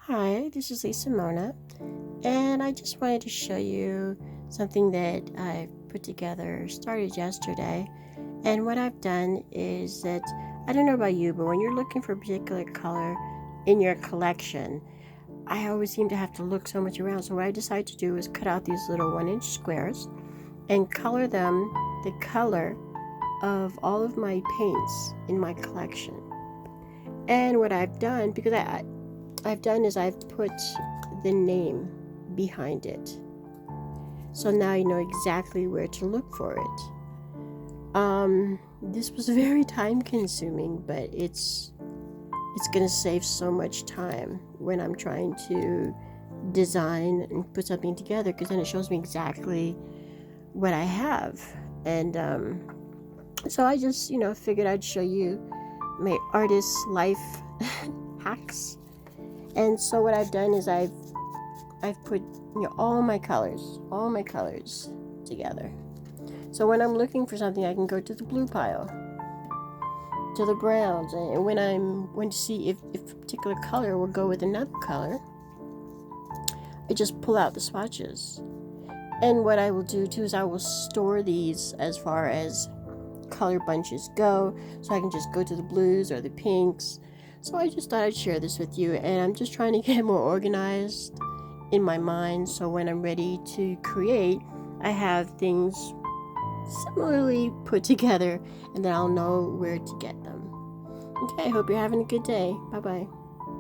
Hi, this is Lisa Mona, and I just wanted to show you something that I put together, started yesterday. And what I've done is that, I don't know about you, but when you're looking for a particular color in your collection, I always seem to have to look so much around. So what I decided to do is cut out these little 1-inch squares and color them the color of all of my paints in my collection. And what I've done, because I've done is I've put the name behind it. So now you know exactly where to look for it. This was very time consuming, but it's gonna save so much time when I'm trying to design and put something together, because then it shows me exactly what I have. And so I just figured I'd show you my artist life hacks. And so what I've done is I've put all my colors together. So when I'm looking for something, I can go to the blue pile, to the browns, and when I'm going to see if a particular color will go with another color, I just pull out the swatches. And what I will do too is I will store these as far as color bunches go, so I can just go to the blues or the pinks. So I just thought I'd share this with you, and I'm just trying to get more organized in my mind, so when I'm ready to create, I have things similarly put together, and then I'll know where to get them. Okay, I hope you're having a good day. Bye-bye.